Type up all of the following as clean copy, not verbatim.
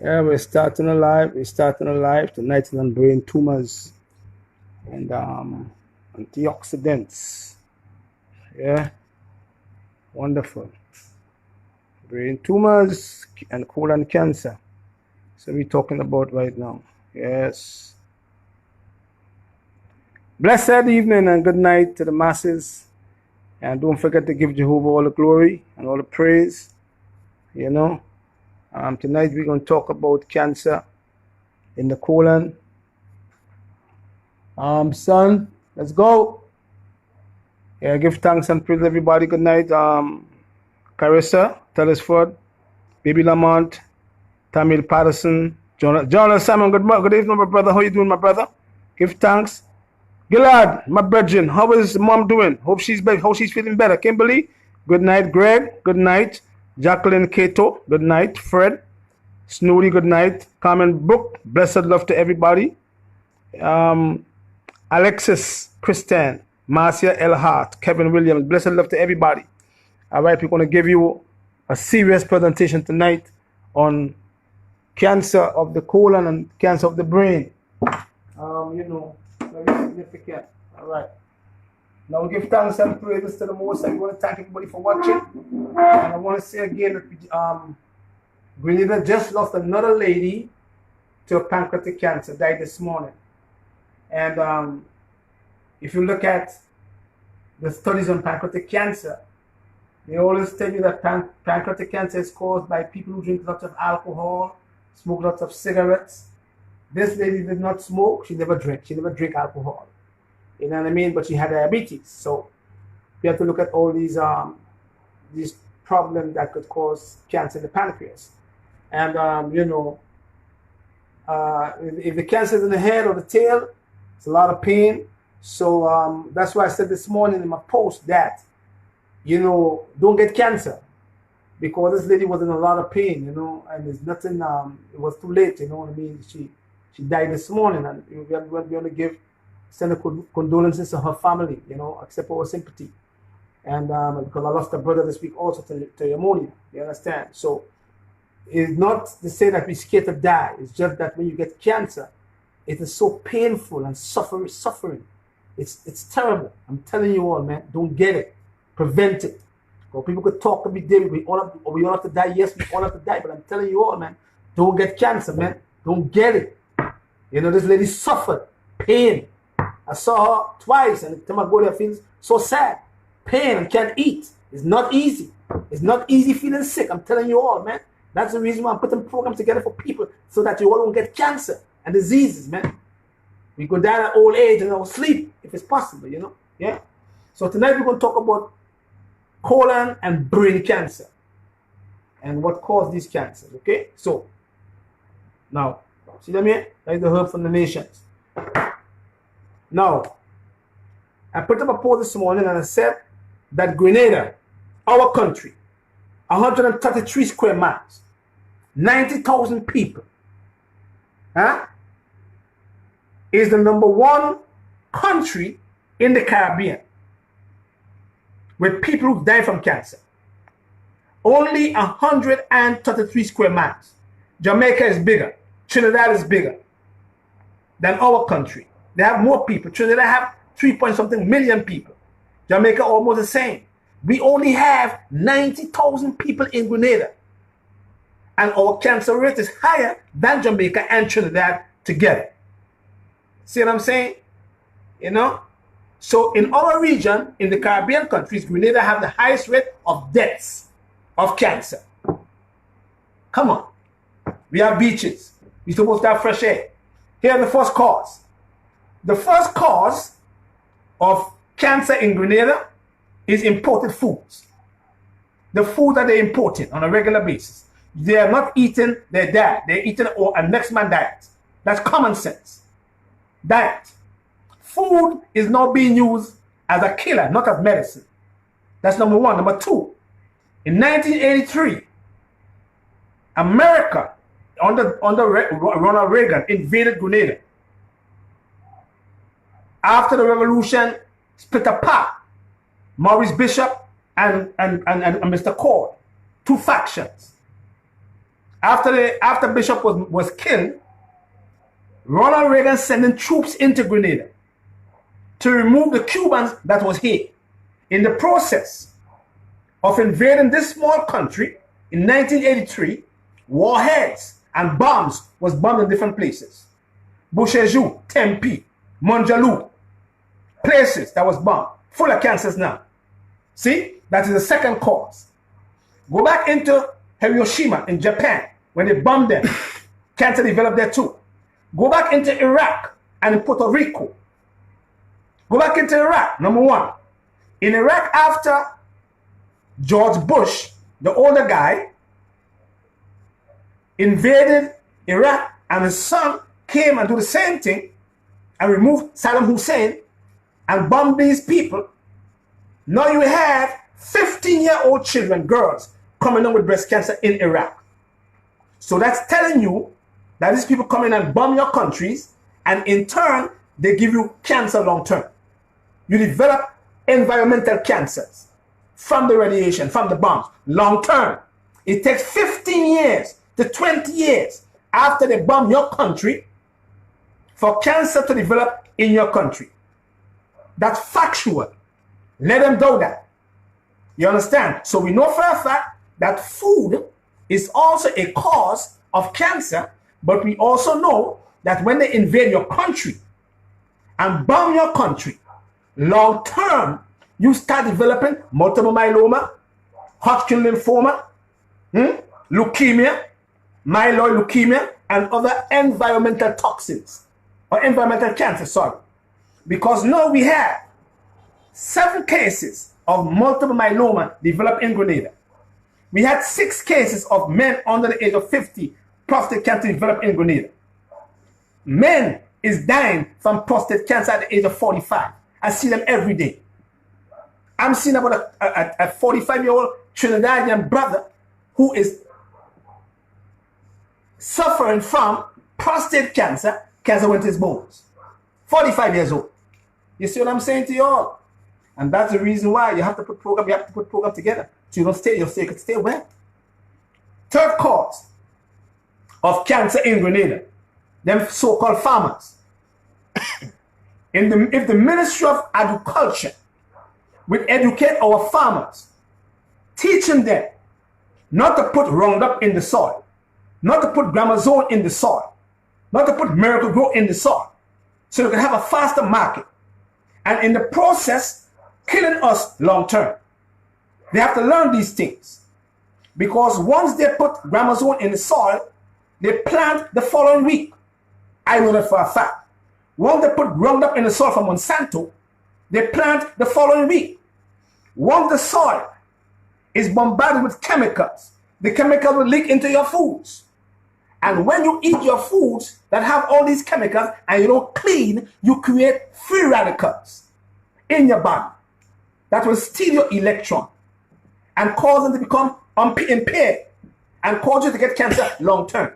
Yeah, we're starting a live. We're starting a live tonight on brain tumors and antioxidants. Yeah, wonderful. Brain tumors and colon cancer. So we're talking about right now. Yes. Blessed evening and good night to the masses. And don't forget to give Jehovah all the glory and all the praise. You know. Tonight we're going to talk about cancer in the colon. Son, let's go. Yeah, give thanks and praise everybody. Good night. Carissa, Telesford, Baby Lamont, Tamil Patterson, Jonah Simon. Good evening, my brother. How you doing, my brother? Give thanks. Gilad, my brethren, how is mom doing? Hope she's feeling better. Kimberly, good night. Greg, good night. Jacqueline Cato, good night. Fred, Snooty, good night. Carmen Brook, blessed love to everybody. Alexis, Christian, Marcia L. Hart, Kevin Williams, blessed love to everybody. All right, we're going to give you a serious presentation tonight on cancer of the colon and cancer of the brain. Very significant. All right. Now we give thanks and praises to the Most High. We want to thank everybody for watching. And I want to say again that Grenada just lost another lady to pancreatic cancer, died this morning. And if you look at the studies on pancreatic cancer, they always tell you that pancreatic cancer is caused by people who drink lots of alcohol, smoke lots of cigarettes. This lady did not smoke. She never drank. She never drank alcohol. You know what I mean? But she had diabetes. So we have to look at all these problems that could cause cancer in the pancreas. And if the cancer is in the head or the tail, it's a lot of pain. So that's why I said this morning in my post that, don't get cancer, because this lady was in a lot of pain, and there's nothing. It was too late, you know what I mean? She died this morning, and we want to send condolences to her family, accept our sympathy. And because I lost a brother this week also to pneumonia, you understand? So it's not to say that we're scared to die. It's just that when you get cancer, it is so painful and suffering. It's terrible. I'm telling you all, man, don't get it. Prevent it. Because people could talk every day. We all have to die. Yes, we all have to die. But I'm telling you all, man, don't get cancer, man. Don't get it. This lady suffered pain. I saw her twice, and the time I go there, I feel so sad. Pain and can't eat. It's not easy. It's not easy feeling sick. I'm telling you all, man. That's the reason why I'm putting programs together for people, so that you all don't get cancer and diseases, man. We go down at old age and our sleep, if it's possible, Yeah. So tonight we're going to talk about colon and brain cancer and what caused these cancers. Okay. So now, see them here? That's the herb from the nations. Now, I put up a post this morning and I said that Grenada, our country, 133 square miles, 90,000 people, is the #1 country in the Caribbean with people who die from cancer. Only 133 square miles. Jamaica is bigger. Trinidad is bigger than our country. They have more people. Trinidad have 3-point-something million people. Jamaica almost the same. We only have 90,000 people in Grenada. And our cancer rate is higher than Jamaica and Trinidad together. See what I'm saying? So in our region, in the Caribbean countries, Grenada have the highest rate of deaths of cancer. Come on. We have beaches. We're supposed to have fresh air. Here's the first cause. The first cause of cancer in Grenada is imported foods. The food that they're importing on a regular basis. They are not eating their diet. They're eating a next man diet. That's common sense. Diet. Food is not being used as a killer, not as medicine. That's #1. #2, in 1983, America, under Ronald Reagan, invaded Grenada. After the revolution split apart, Maurice Bishop and Mr. Cord, two factions. After Bishop was killed, Ronald Reagan sending troops into Grenada to remove the Cubans that was here. In the process of invading this small country in 1983, warheads and bombs was bombed in different places. Bushaju, Tempe, Monjalou, places that was bombed, full of cancers now. See, that is the second cause. Go back into Hiroshima in Japan, when they bombed them, cancer developed there too. Go back into Iraq and in Puerto Rico. Go back into Iraq, number one. In Iraq, after George Bush, the older guy, invaded Iraq, and his son came and do the same thing and removed Saddam Hussein and bombed these people. Now you have 15-year-old children, girls, coming down with breast cancer in Iraq. So that's telling you that these people come in and bomb your countries, and in turn, they give you cancer long term. You develop environmental cancers from the radiation, from the bombs, long term. It takes 15 years to 20 years after they bomb your country for cancer to develop in your country. That's factual. Let them do that. You understand? So we know for a fact that food is also a cause of cancer, but we also know that when they invade your country and bomb your country, long term, you start developing multiple myeloma, Hodgkin lymphoma, leukemia, myeloid leukemia, and other environmental toxins, or environmental cancer, sorry. Because now we have 7 cases of multiple myeloma developed in Grenada. We had 6 cases of men under the age of 50 prostate cancer developed in Grenada. Men is dying from prostate cancer at the age of 45. I see them every day. I'm seeing about a 45-year-old Trinidadian brother who is suffering from prostate cancer. Cancer went to his bones. 45 years old. You see what I'm saying to you all? And that's the reason why you have to put program together. So you don't stay, you can stay well. Third cause of cancer in Grenada, them so-called farmers. If the Ministry of Agriculture would educate our farmers, teaching them not to put Roundup in the soil, not to put Gramazone in the soil, not to put Miracle Grow in the soil, so they can have a faster market, and in the process, killing us long term. They have to learn these things, because once they put Gramazone in the soil, they plant the following week. I know that for a fact. Once they put Roundup in the soil from Monsanto, they plant the following week. Once the soil is bombarded with chemicals, the chemicals will leak into your foods. And when you eat your foods that have all these chemicals and you don't clean, you create free radicals in your body that will steal your electron and cause them to become impaired and cause you to get cancer long term.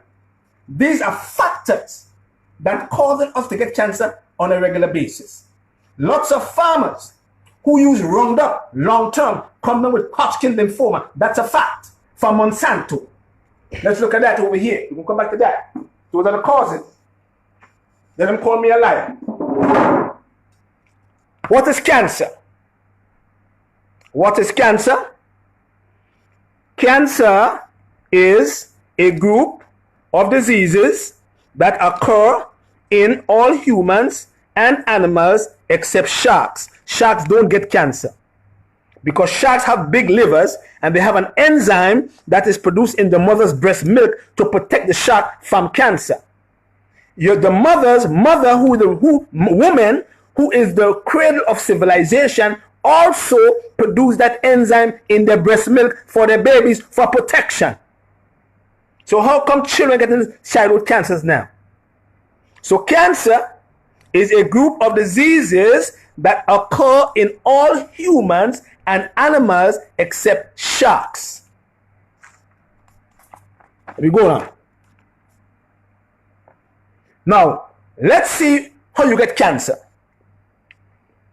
These are factors that cause us to get cancer on a regular basis. Lots of farmers who use Roundup long term come down with Hodgkin lymphoma. That's a fact from Monsanto. Let's look at that over here. We will come back to that. Those are the causes. Let them call me a liar. What is cancer? What is cancer? Cancer is a group of diseases that occur in all humans and animals except sharks. Sharks don't get cancer because sharks have big livers and they have an enzyme that is produced in the mother's breast milk to protect the shark from cancer. The woman who is the cradle of civilization also produce that enzyme in their breast milk for their babies for protection. So how come children getting childhood cancers now? So cancer is a group of diseases that occur in all humans and animals except sharks. Let me go on. Now, let's see how you get cancer.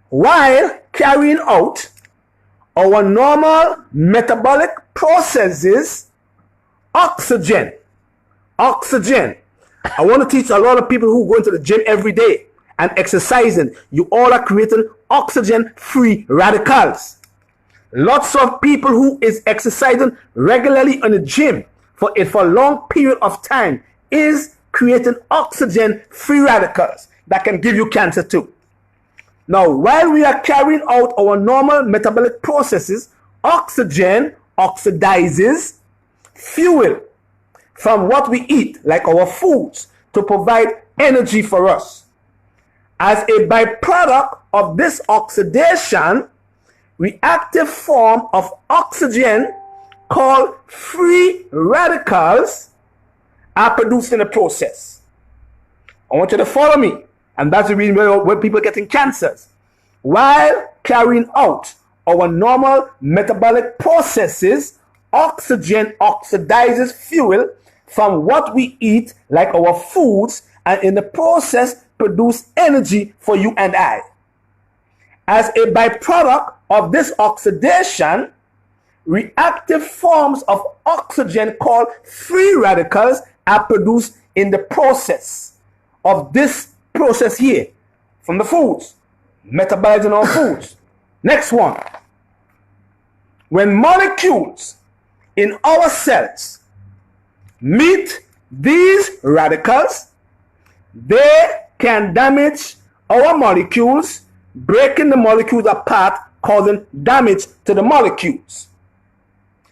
While carrying out our normal metabolic processes oxygen. Oxygen. I want to teach a lot of people who go into the gym every day and exercising. You all are creating oxygen-free radicals. Lots of people who is exercising regularly in the gym for a long period of time is creating oxygen-free radicals that can give you cancer too. Now, while we are carrying out our normal metabolic processes, oxygen oxidizes fuel from what we eat, like our foods, to provide energy for us. As a byproduct of this oxidation, reactive form of oxygen called free radicals are produced in the process. I want you to follow me. And that's the reason why people are getting cancers. While carrying out our normal metabolic processes, oxygen oxidizes fuel from what we eat, like our foods, and in the process produce energy for you and I. As a byproduct of this oxidation, reactive forms of oxygen called free radicals are produced in the process of this process here from the foods, metabolizing our foods. Next one. When molecules in our cells meet these radicals, they can damage our molecules, breaking the molecules apart, causing damage to the molecules.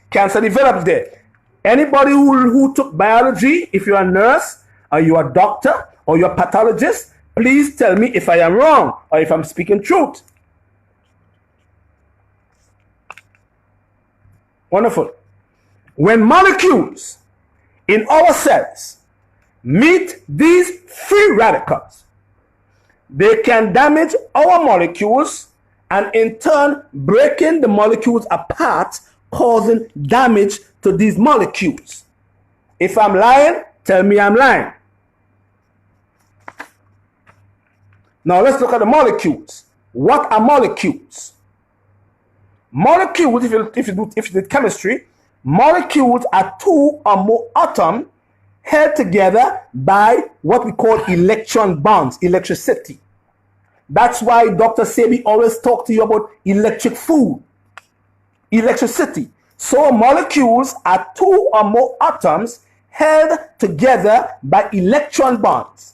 Cancer develops there. Anybody who took biology, if you're a nurse or you're a doctor or you're a pathologist, please tell me if I am wrong or if I'm speaking truth. Wonderful. When molecules in our cells meet these free radicals, they can damage our molecules and in turn breaking the molecules apart, causing damage to these molecules. If I'm lying, tell me I'm lying. Now let's look at the molecules. What are molecules? Molecules, if you did chemistry, molecules are two or more atoms held together by what we call electron bonds, electricity. That's why Dr. Sebi always talk to you about electric food, electricity. So molecules are two or more atoms held together by electron bonds.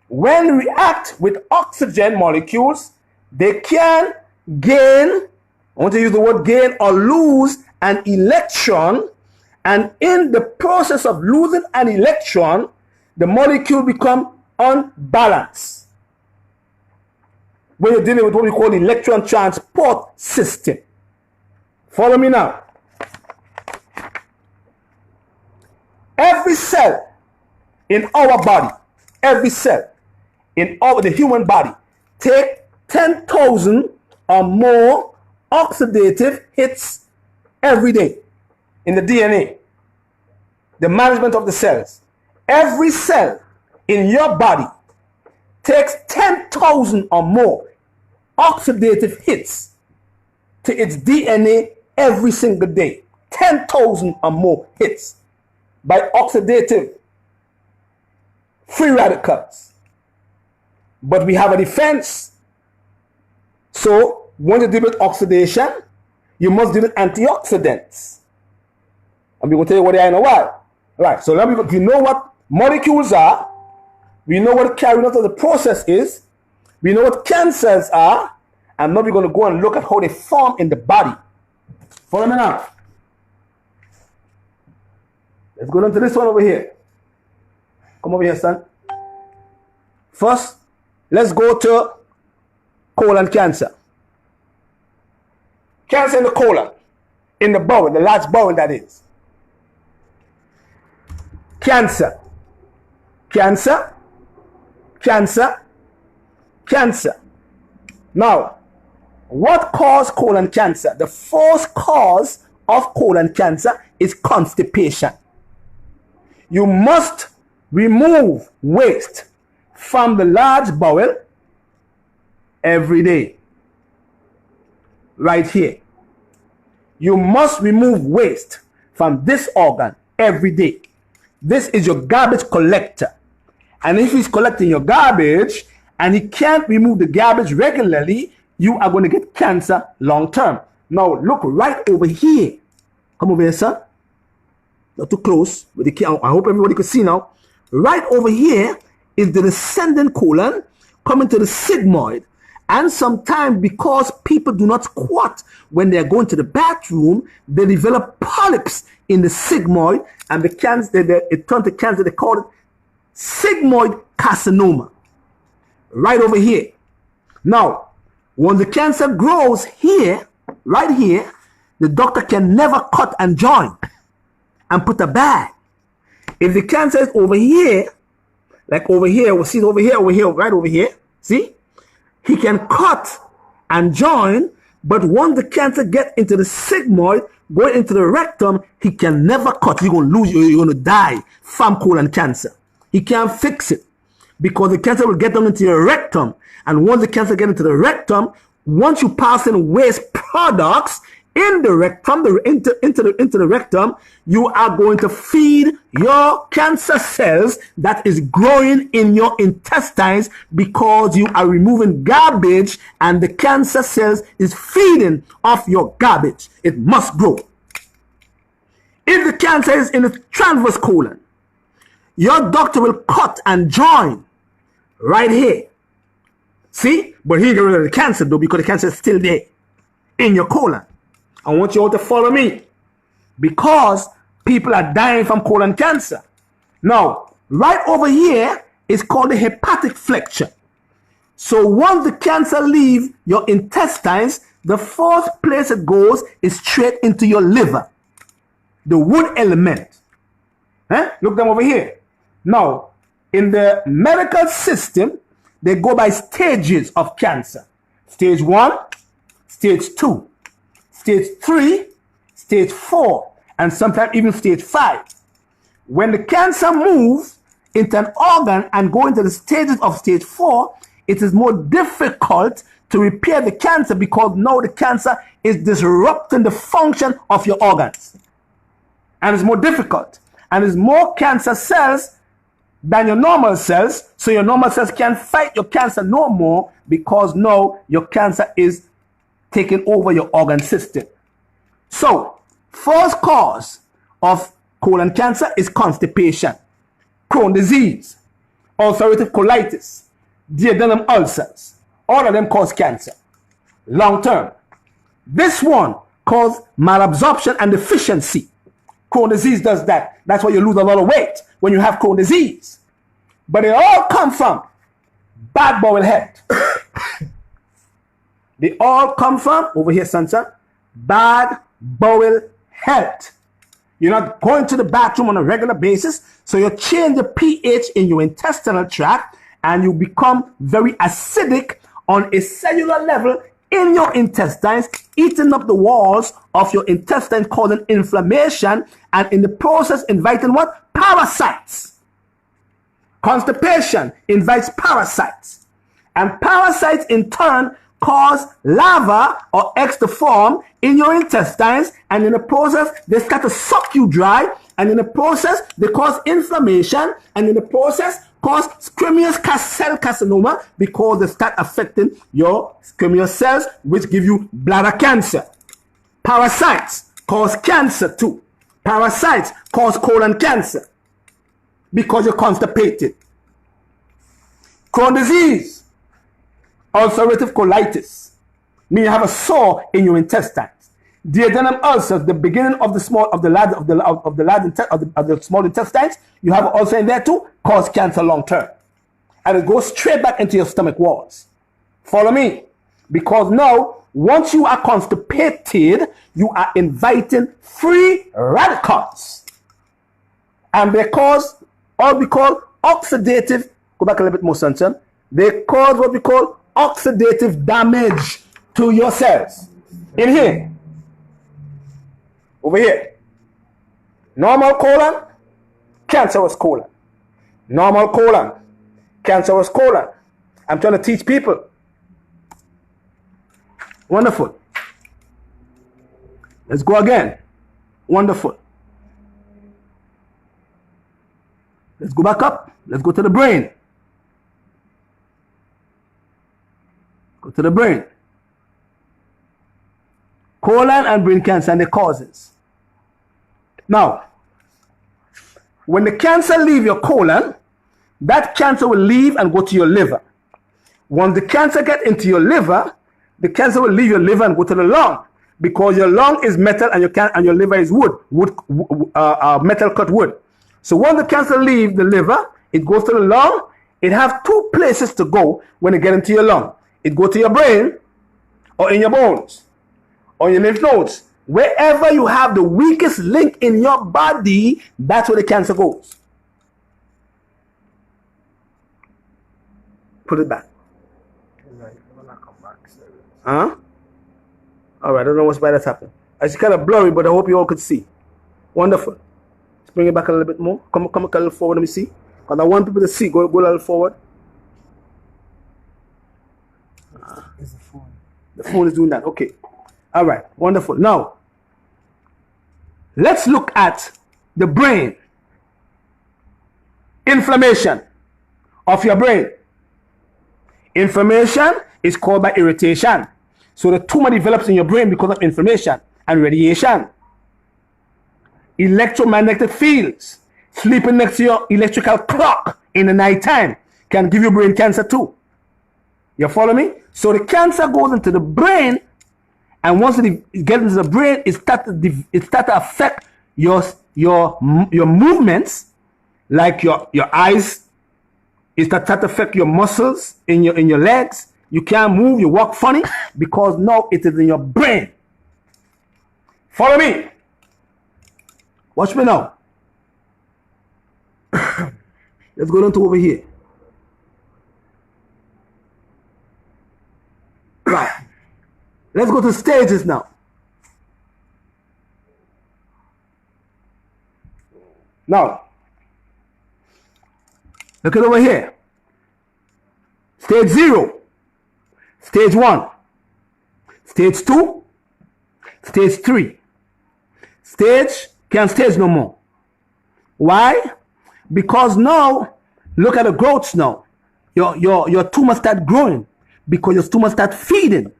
When react with oxygen molecules, they can gain, I want to use the word gain, or lose an electron, and in the process of losing an electron, the molecule become unbalanced. When you're dealing with what we call the electron transport system. Follow me now. Every cell in our body, every cell in the human body, take 10,000 or more oxidative hits every day in the DNA, the management of the cells. Every cell in your body takes 10,000 or more oxidative hits to its DNA every single day. 10,000 or more hits by oxidative free radicals. But we have a defense. So when you deal with oxidation, you must deal with antioxidants. And we're going to tell you what they are in a while. Right, so now we know what molecules are. We know what carrying out of the process is. We know what cancers are. And now we're going to go and look at how they form in the body. Follow me now. Let's go down to this one over here. Come over here, son. First, let's go to colon cancer. Cancer in the colon, in the bowel, the large bowel that is. Cancer, cancer, cancer, cancer. Now, what causes colon cancer? The first cause of colon cancer is constipation. You must remove waste from the large bowel every day. Right here. You must remove waste from this organ every day. This is your garbage collector. And if he's collecting your garbage and he can't remove the garbage regularly, you are going to get cancer long term. Now, look right over here. Come over here, sir. Not too close. But I hope everybody can see now. Right over here is the descending colon coming to the sigmoid. And sometimes, because people do not squat when they're going to the bathroom, they develop polyps in the sigmoid, and the cancer, it turns to cancer. They call it sigmoid carcinoma. Right over here. Now, when the cancer grows here, right here, the doctor can never cut and join and put a bag. If the cancer is over here, like over here, we'll see it over here, right over here, see? He can cut and join, but once the cancer gets into the sigmoid, going into the rectum, he can never cut. You're going to lose, you're going to die from colon cancer. He can't fix it because the cancer will get down into your rectum. And once the cancer gets into the rectum, once you pass in waste products in the rectum, into the rectum, you are going to feed your cancer cells that is growing in your intestines because you are removing garbage and the cancer cells is feeding off your garbage. It must grow. If the cancer is in the transverse colon, your doctor will cut and join right here. See? But he get rid of the cancer though, because the cancer is still there in your colon. I want you all to follow me because people are dying from colon cancer. Now, right over here is called the hepatic flexure. So once the cancer leaves your intestines, the first place it goes is straight into your liver, the wood element. Look them over here. Now, in the medical system, they go by stages of cancer. Stage 1, stage 2. Stage 3, stage 4, and sometimes even stage 5. When the cancer moves into an organ and go into the stages of stage 4, it is more difficult to repair the cancer because now the cancer is disrupting the function of your organs. And it's more difficult. And there's more cancer cells than your normal cells, so your normal cells can't fight your cancer no more because now your cancer is taking over your organ system. So, first cause of colon cancer is constipation, Crohn's disease, ulcerative colitis, duodenum ulcers. All of them cause cancer, long term. This one causes malabsorption and deficiency. Crohn's disease does that. That's why you lose a lot of weight when you have Crohn's disease. But it all come from bad bowel health. They all come from, over here, son, bad bowel health. You're not going to the bathroom on a regular basis, so you change the pH in your intestinal tract and you become very acidic on a cellular level in your intestines, eating up the walls of your intestines, causing inflammation, and in the process inviting what? Parasites. Constipation invites parasites. And parasites in turn cause larvae or eggs to form in your intestines, and in the process they start to suck you dry, and in the process they cause inflammation, and in the process cause squamous cell carcinoma because they start affecting your squamous cells, which give you bladder cancer. Parasites cause cancer too. Parasites cause colon cancer because you're constipated. Crohn's disease, ulcerative colitis, mean you have a sore in your intestines. Duodenum ulcers, the beginning of the small intestines, you have an ulcer in there too, cause cancer long term, and it goes straight back into your stomach walls. Follow me, because now once you are constipated, you are inviting free radicals, and they cause what we call oxidative. Go back a little bit more, son. They cause what we call oxidative damage to your cells. In here. Over here. Normal colon, cancerous colon. Normal colon, cancerous colon. I'm trying to teach people. Wonderful. Let's go again. Wonderful. Let's go back up. Let's go to the brain. Go to the brain. Colon and brain cancer and the causes. Now, when the cancer leaves your colon, that cancer will leave and go to your liver. Once the cancer gets into your liver, the cancer will leave your liver and go to the lung, because your lung is metal and your liver is wood, metal cut wood. So once the cancer leaves the liver, it goes to the lung. It has two places to go when it gets into your lung. It goes to your brain, or in your bones, or your lymph nodes. Wherever you have the weakest link in your body, that's where the cancer goes. Put it back. Huh? All right, I don't know why that's happening. It's kind of blurry, but I hope you all could see. Wonderful. Let's bring it back a little bit more. Come a little forward, let me see. Because I want people to see. Go a little forward. It's the phone. The phone is doing that. Okay. All right. Wonderful. Now, let's look at the brain. Inflammation of your brain. Inflammation is caused by irritation. So the tumor develops in your brain because of inflammation and radiation. Electromagnetic fields. Sleeping next to your electrical clock in the nighttime can give you brain cancer too. You follow me? So the cancer goes into the brain, and once it gets into the brain, it starts to affect your movements, like your eyes. It starts to affect your muscles in your legs. You can't move. You walk funny because now it is in your brain. Follow me. Watch me now. Let's go down to over here. Right. Let's go to stages now. Now, look at over here. Stage 0. Stage 1. Stage 2. Stage 3. Can't stage no more. Why? Because now, look at the growths now. Your tumor start growing because your tumor start feeding.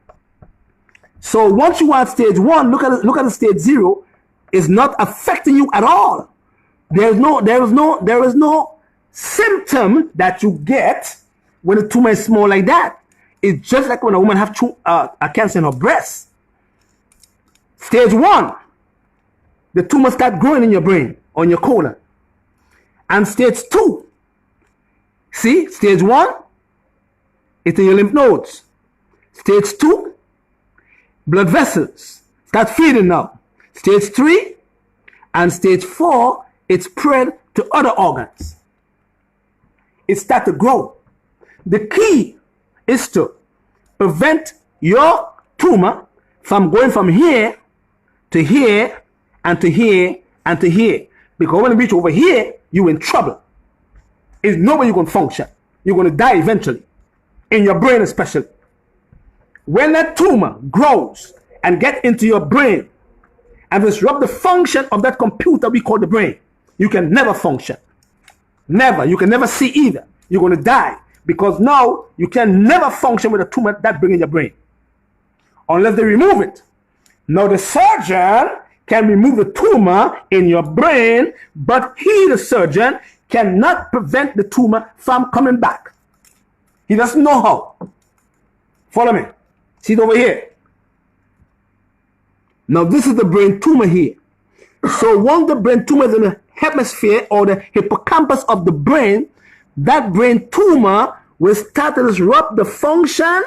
So once you are at stage 1, look at the stage 0, is not affecting you at all. There is no symptom that you get when the tumor is small like that. It's just like when a woman has a cancer in her breast. Stage 1, the tumor start growing in your brain, on your colon. And stage 2, see, stage 1, it's in your lymph nodes. Stage 2, blood vessels start feeding now. Stage 3 and stage 4, it spread to other organs. It start to grow. The key is to prevent your tumor from going from here to here and to here and to here. Because when it reach over here, you're in trouble. There's no way you're going to function. You're going to die eventually. In your brain especially. When that tumor grows and get into your brain and disrupt the function of that computer we call the brain, you can never function. Never. You can never see either. You're going to die. Because now you can never function with a tumor that bring in your brain. Unless they remove it. Now the surgeon can remove the tumor in your brain, but he, the surgeon, cannot prevent the tumor from coming back. He doesn't know how. Follow me. See it over here. Now this is the brain tumor here. So once the brain tumor is in the hemisphere or the hippocampus of the brain, that brain tumor will start to disrupt the function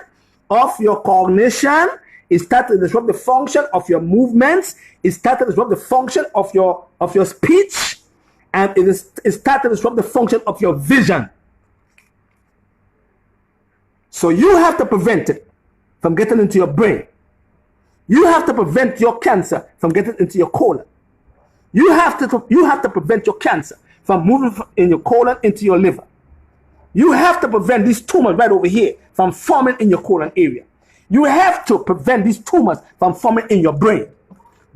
of your cognition. It starts to disrupt the function of your movements. It starts to disrupt the function of your speech. And it starts to disrupt the function of your vision. So you have to prevent it from getting into your brain. You have to prevent your cancer from getting into your colon. You have to prevent your cancer from moving in your colon into your liver. You have to prevent these tumors right over here from forming in your colon area. You have to prevent these tumors from forming in your brain.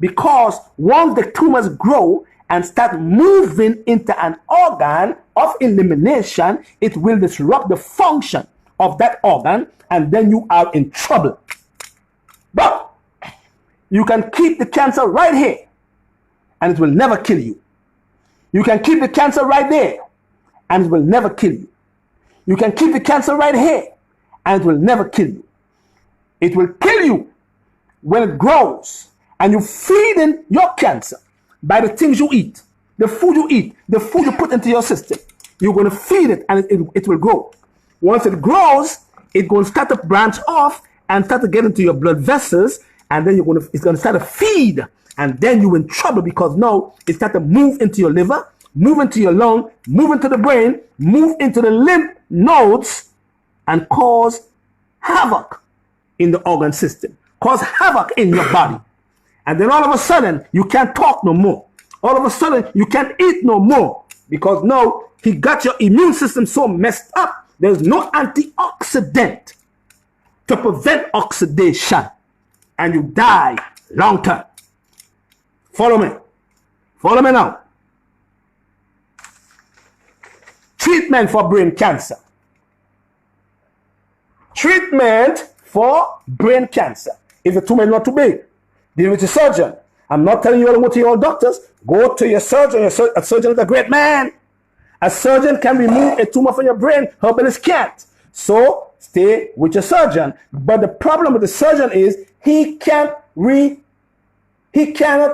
because once the tumors grow and start moving into an organ of elimination, it will disrupt the function of that organ, and then you are in trouble. But you can keep the cancer right here, and it will never kill you. You can keep the cancer right there, and it will never kill you. You can keep the cancer right here, and it will never kill you. It will kill you when it grows, and you feed in your cancer by the things you eat, the food you eat, the food you put into your system. You're going to feed it, and it will grow. Once it grows, it's going to start to branch off and start to get into your blood vessels, and then it's going to start to feed, and then you're in trouble because now it starts to move into your liver, move into your lung, move into the brain, move into the lymph nodes, and cause havoc in the organ system, cause havoc in your body. And then all of a sudden, you can't talk no more. All of a sudden, you can't eat no more because now he got your immune system so messed up, there's no antioxidant to prevent oxidation, and you die long term. Follow me. Follow me now. Treatment for brain cancer. Treatment for brain cancer. If the tumor is not too big, deal with your surgeon. I'm not telling you all to go to your doctors. Go to your surgeon. A surgeon is a great man. A surgeon can remove a tumor from your brain. Herbalists can't. So stay with your surgeon. But the problem with the surgeon is he cannot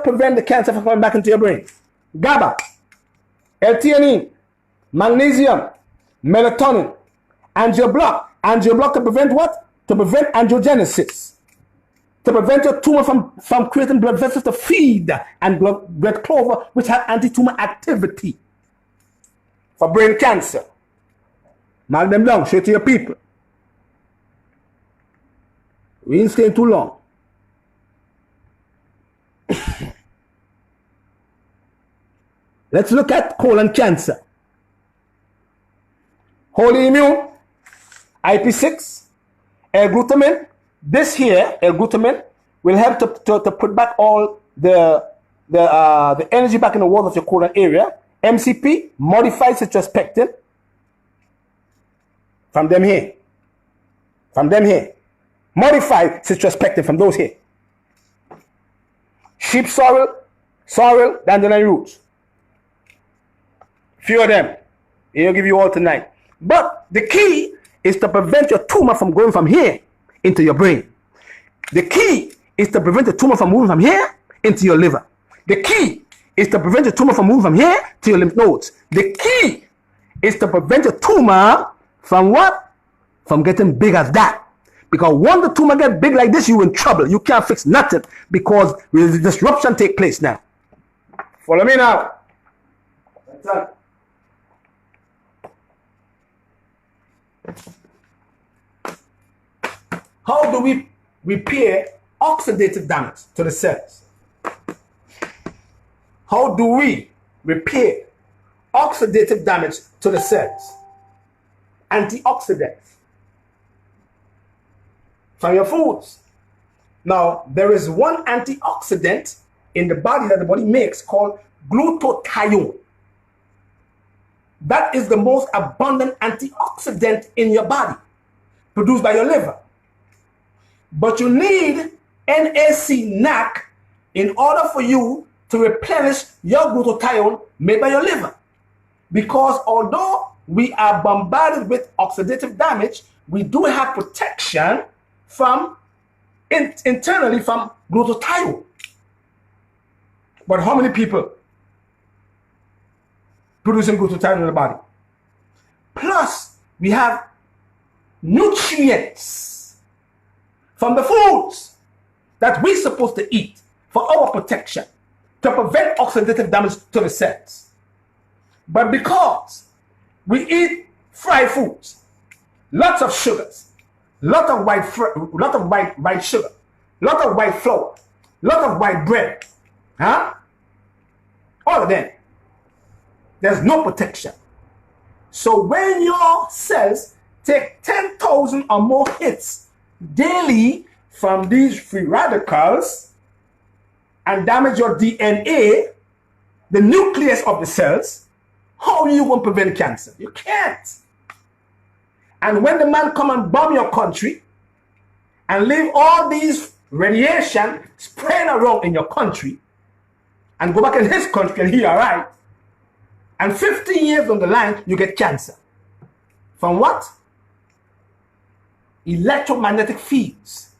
prevent the cancer from coming back into your brain. GABA, L-theanine, magnesium, melatonin, angioblock. Angioblock to prevent what? To prevent angiogenesis. To prevent your tumor from creating blood vessels to feed, and blood clover, which have anti-tumor activity. For brain cancer. Mark them down, show it to your people. We ain't staying too long. Let's look at colon cancer. Holy Immune, IP6, L-glutamine. This here, L-glutamine, will help to put back all the energy back in the walls of your colon area. MCP, modified citrospectin. From them here. Modified citrospectin from those here. Sheep sorrel, dandelion roots. Few of them. He'll give you all tonight. But the key is to prevent your tumor from going from here into your brain. The key is to prevent the tumor from moving from here into your liver. The key is to prevent the tumor from moving from here to your lymph nodes. The key is to prevent the tumor from what? From getting big as that. Because once the tumor gets big like this, you're in trouble. You can't fix nothing because the disruption take place now. Follow me now. That's it. How do we repair oxidative damage to the cells? How do we repair oxidative damage to the cells? Antioxidants from your foods. Now, there is one antioxidant in the body that the body makes called glutathione. That is the most abundant antioxidant in your body, produced by your liver. But you need NAC in order for you to replenish your glutathione made by your liver. Because although we are bombarded with oxidative damage, we do have protection from internally from glutathione. But how many people producing glutathione in the body? Plus, we have nutrients from the foods that we're supposed to eat for our protection to prevent oxidative damage to the cells. But because we eat fried foods, lots of sugars, lot of white sugar, lot of white flour, lot of white bread, all of them, there's no protection. So when your cells take 10,000 or more hits daily from these free radicals, and damage your DNA, the nucleus of the cells, how are you going to prevent cancer? You can't. And when the man come and bomb your country and leave all these radiation spraying around in your country and go back in his country and he all right, and 15 years on the line, you get cancer. From what? Electromagnetic fields.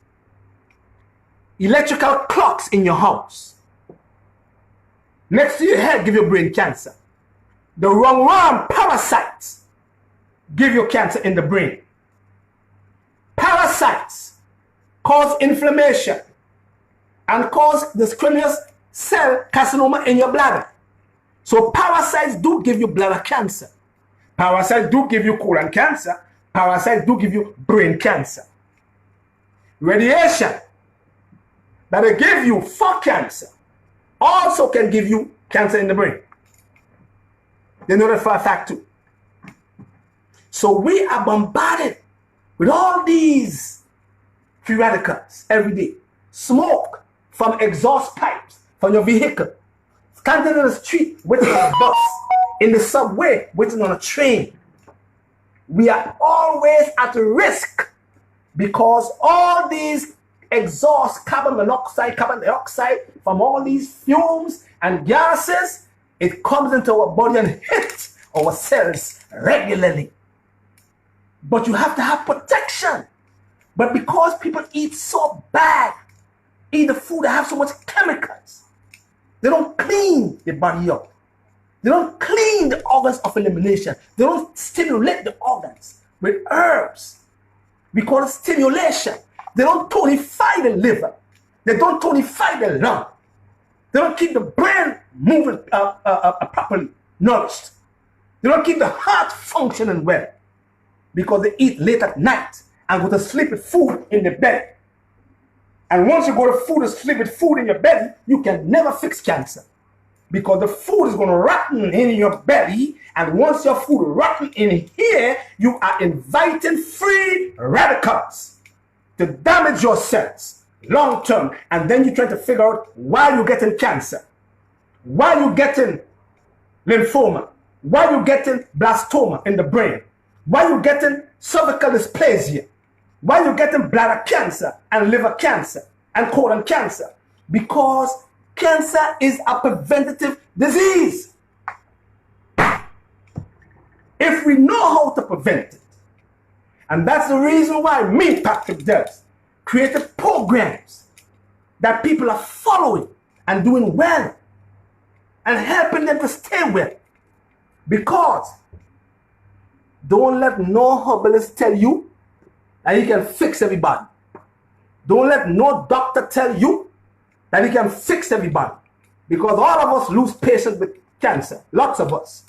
Electrical clocks in your house. Next to your head give you brain cancer. The wrong parasites give you cancer in the brain. Parasites cause inflammation and cause the squamous cell carcinoma in your bladder. So parasites do give you bladder cancer. Parasites do give you colon cancer. Parasites do give you brain cancer. Radiation that they give you for cancer also can give you cancer in the brain. They know that for a fact too. So we are bombarded with all these free radicals every day. Smoke from exhaust pipes from your vehicle. Standing in the street waiting on a bus. In the subway waiting on a train. We are always at risk because all these exhaust carbon monoxide, carbon dioxide from all these fumes and gases, it comes into our body and hits our cells regularly. But you have to have protection. But because people eat so bad, eat the food that have so much chemicals, they don't clean the body up. They don't clean the organs of elimination. They don't stimulate the organs with herbs. We call it stimulation. They don't tonify the liver. They don't tonify the lung. They don't keep the brain moving properly nourished. They don't keep the heart functioning well because they eat late at night and go to sleep with food in the belly. And once you go to food and sleep with food in your belly, you can never fix cancer because the food is going to rotten in your belly. And once your food rotten in here, you are inviting free radicals to damage your cells long term. And then you try to figure out why you're getting cancer, why you're getting lymphoma, why you're getting blastoma in the brain, why you're getting cervical dysplasia, why you're getting bladder cancer and liver cancer and colon cancer. Because cancer is a preventative disease. If we know how to prevent it, and that's the reason why me, Patrick Debs, created programs that people are following and doing well and helping them to stay well. Because don't let no herbalist tell you that he can fix everybody. Don't let no doctor tell you that he can fix everybody. Because all of us lose patients with cancer. Lots of us.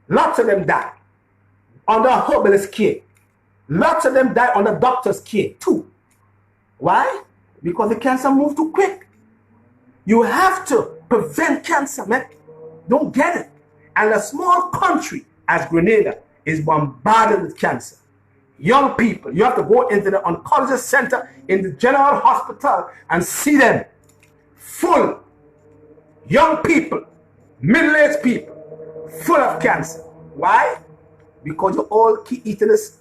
Lots of them die under herbalist care. Lots of them die under doctor's care too. Why? Because the cancer moves too quick. You have to prevent cancer, man. Don't get it. And a small country as Grenada is bombarded with cancer. Young people, you have to go into the oncology center in the general hospital and see them full. Young people, middle-aged people, full of cancer. Why? Because you all keep eating this,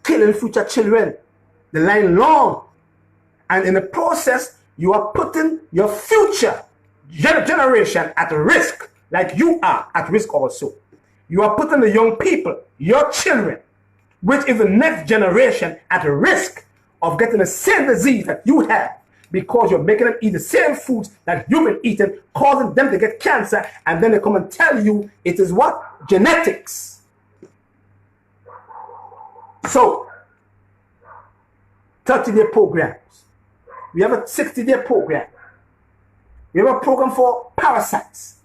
killing future children. The line long. And in the process, you are putting your future generation at risk, like you are at risk also. You are putting the young people, your children, which is the next generation, at risk of getting the same disease that you have because you're making them eat the same foods that you've been eating, causing them to get cancer, and then they come and tell you it is what? Genetics. So, 30-day programs. We have a 60-day program. We have a program for parasites.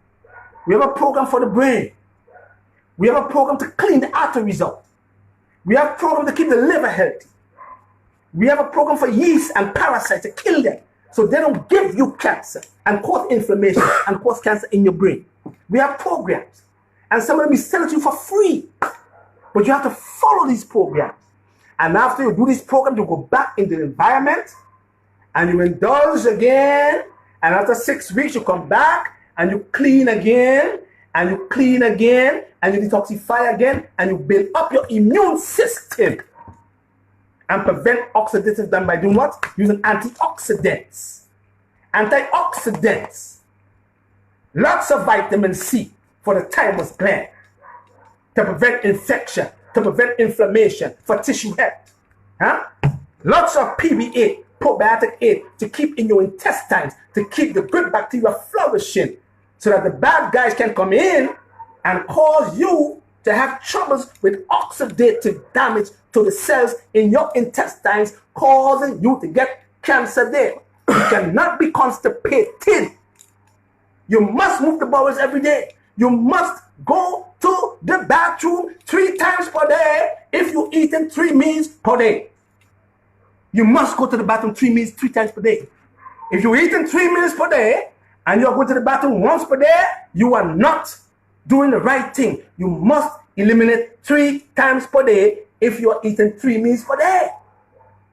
We have a program for the brain. We have a program to clean the arteries out. We have a program to keep the liver healthy. We have a program for yeast and parasites to kill them so they don't give you cancer and cause inflammation and cause cancer in your brain. We have programs. And some of them we sell it to you for free. But you have to follow these programs. And after you do this program, you go back into the environment and you indulge again And after 6 weeks, you come back and you clean again, and you clean again, and you detoxify again, and you build up your immune system and prevent oxidative damage by doing what? Using antioxidants. Antioxidants. Lots of vitamin C for the thymus gland to prevent infection, to prevent inflammation, for tissue health. Huh? Lots of PBA, probiotic aid, to keep in your intestines, to keep the good bacteria flourishing, so that the bad guys can come in and cause you to have troubles with oxidative damage to the cells in your intestines, causing you to get cancer there. You cannot be constipated. You must move the bowels every day. You must go to the bathroom 3 times per day if you're eating 3 meals per day. You must go to the bathroom 3 times per day. If you're eating 3 meals per day and you're going to the bathroom once per day, you are not doing the right thing. You must eliminate 3 times per day if you're eating 3 meals per day.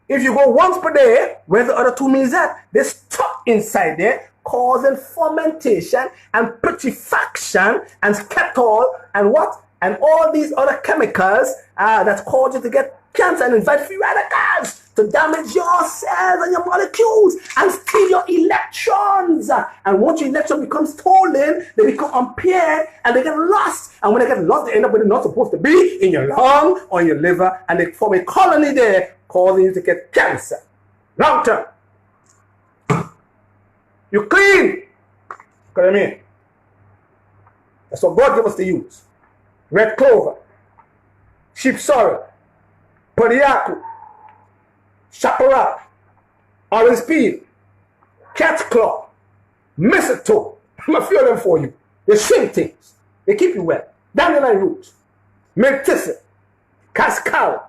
If you go once per day, where's the other 2 meals at? They're stuck inside there, causing fermentation and putrefaction and ketol and what? And all these other chemicals that cause you to get cancer and invite free radicals to damage your cells and your molecules and steal your electrons. And once your electron becomes stolen, they become impaired and they get lost. And when they get lost, they end up where they're not supposed to be, in your lung or in your liver, and they form a colony there, causing you to get cancer. Long term. You clean. What I mean? That's what God gave us to use. Red clover, sheep sorrel, podiaku, chaparral, orange peel, cat's claw, mistletoe. I'm going to feel them for you. They shrink things. They keep you well. Dandelion roots, milk thistle, cascal,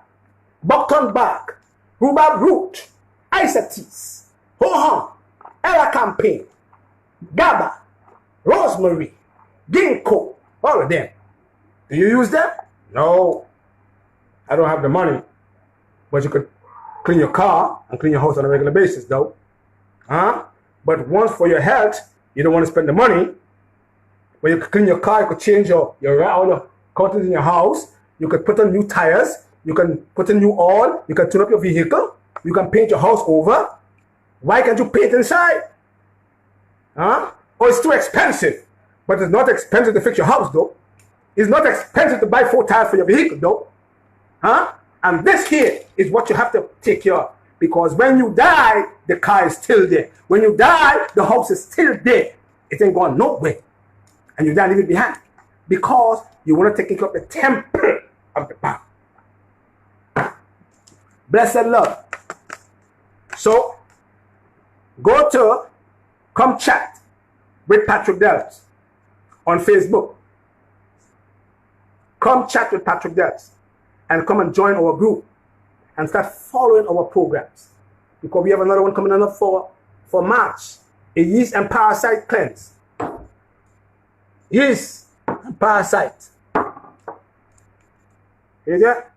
buckthorn bark, rhubarb root, isotis, ho-hum, ella campaign, GABA, rosemary, ginkgo, all of them. Do you use them? No. I don't have the money. But you could clean your car and clean your house on a regular basis, though. Huh? But once for your health, you don't want to spend the money. But you could clean your car, you could change all the curtains in your house. You could put on new tires. You can put in new oil. You can tune up your vehicle. You can paint your house over. Why can't you paint inside? Huh? Oh, it's too expensive. But it's not expensive to fix your house, though. It's not expensive to buy 4 tires for your vehicle, though. Huh? And this here is what you have to take care of. Because when you die, the car is still there. When you die, the house is still there. It ain't going nowhere. And you die leave it behind. Because you want to take care of the temple of the power. Blessed love. So, go to Come Chat with Patrick Dells on Facebook. Come chat with Patrick Dells and come and join our group and start following our programs, because we have another one coming up for March, a yeast and parasite cleanse. Yeast and parasite. Hear that?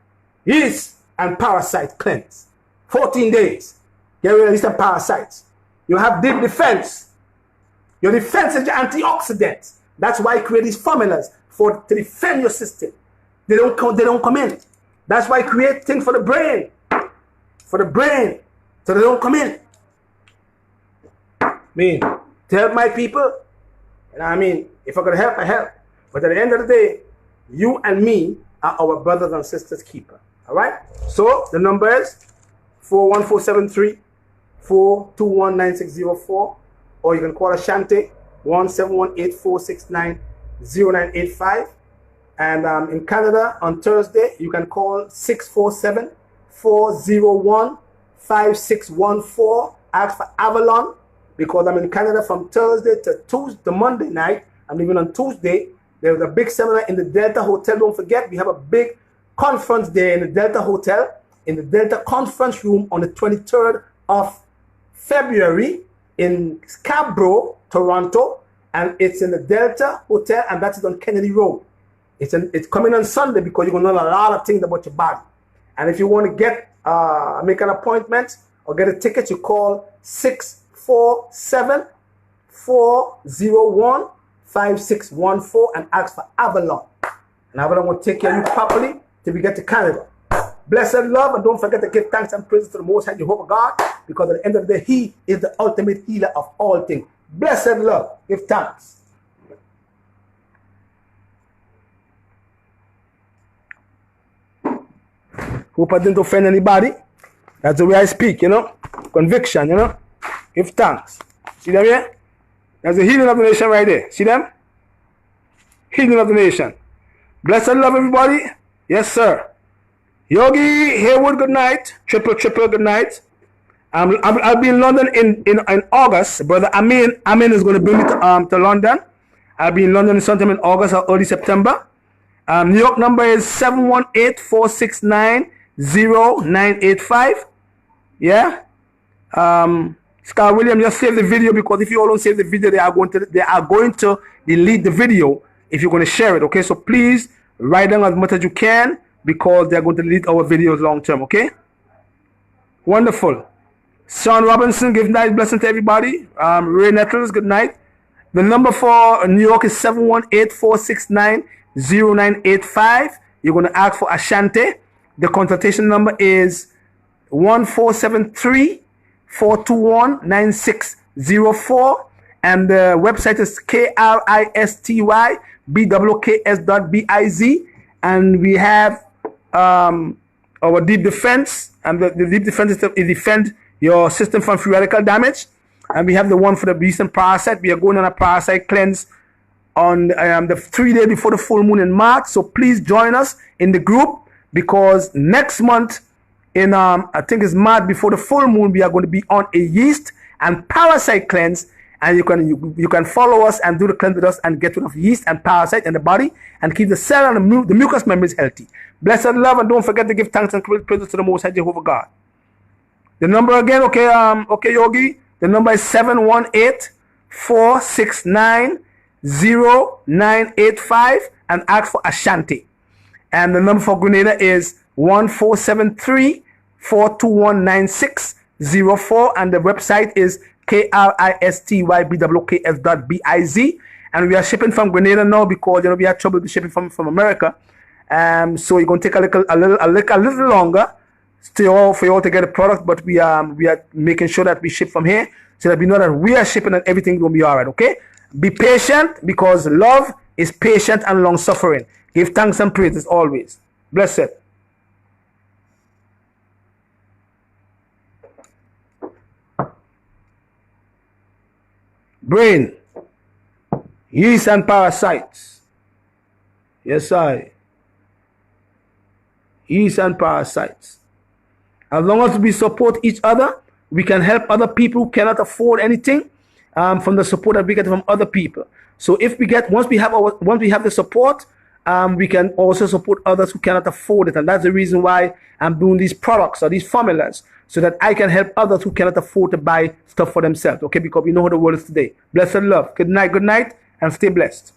Yeast and parasite cleanse. 14 days. Get rid of yeast and parasites. You have deep defense. Your defense is your antioxidants. That's why I create these formulas to defend your system. They don't come in. That's why I create things for the brain. For the brain. So they don't come in. To help my people. And I mean, if I could help, I help. But at the end of the day, you and me are our brothers and sisters keeper. Alright? So the number is 41473 421 9604. Or you can call Ashante 17184690985. And in Canada on Thursday, you can call 647-401-5614. Ask for Avalon, because I'm in Canada from Thursday to Monday night. I'm leaving on Tuesday. There's a big seminar in the Delta Hotel. Don't forget, we have a big conference there in the Delta Hotel, in the Delta Conference Room on the 23rd of February in Scarborough, Toronto. And it's in the Delta Hotel, and that is on Kennedy Road. It's coming on Sunday, because you're going to learn a lot of things about your body. And if you want to make an appointment or get a ticket, you call 647 401-5614 and ask for Avalon. And Avalon will take care of you properly till we get to Canada. Blessed love, and don't forget to give thanks and praise to the Most High Jehovah God, because at the end of the day, He is the ultimate healer of all things. Blessed love, give thanks. Hope I didn't offend anybody. That's the way I speak, you know. Conviction, you know. Give thanks. See them here? That's the healing of the nation right there. See them? Healing of the nation. Blessed love, everybody. Yes, sir. Yogi Haywood, good night. Triple, good night. I'll be in London in August. Brother Amin is going to bring me to London. I'll be in London sometime in August or early September. New York number is 718-469-0985. Yeah. Scar William, just save the video, because if you all don't save the video, they are going to delete the video if you're going to share it. Okay, so please write down as much as you can, because they're going to delete our videos long term. Okay. Wonderful. Sean Robinson, give night blessing to everybody. Ray Nettles, good night. The number for New York is 718-469-0985. You're going to ask for Ashanti. The consultation number is 1473-421-9604. And the website is KRISTYBWKS.biz. And we have our deep defense. And the deep defense is to defend your system from free radical damage. And we have the one for the recent parasite. We are going on a parasite cleanse on the 3 days before the full moon in March. So please join us in the group, because next month in I think it's March before the full moon, we are going to be on a yeast and parasite cleanse. And you can follow us and do the cleanse with us and get rid of yeast and parasite in the body and keep the cell and the mucous membranes healthy. Blessed love, and don't forget to give thanks and praise to the Most High Jehovah God. The number again, okay, Yogi. The number is 718-469-0985 and ask for Ashanti. And the number for Grenada is 1473-421-9604, and the website is KRISTYBWKS.biz. And we are shipping from Grenada now, because we had trouble with shipping from America. So it's going to take a little longer for you all to get a product, but we are making sure that we ship from here, so that we know that we are shipping and everything will be all right. Okay, be patient, because love is patient and long suffering. Give thanks and praise as always. Blessed. Brain, yeast and parasites. Yes, yeast and parasites. As long as we support each other, we can help other people who cannot afford anything from the support that we get from other people. So if we get, once we have the support, we can also support others who cannot afford it. And that's the reason why I'm doing these products or these formulas, so that I can help others who cannot afford to buy stuff for themselves. Okay, because we know how the world is today. Blessed love. Good night, and stay blessed.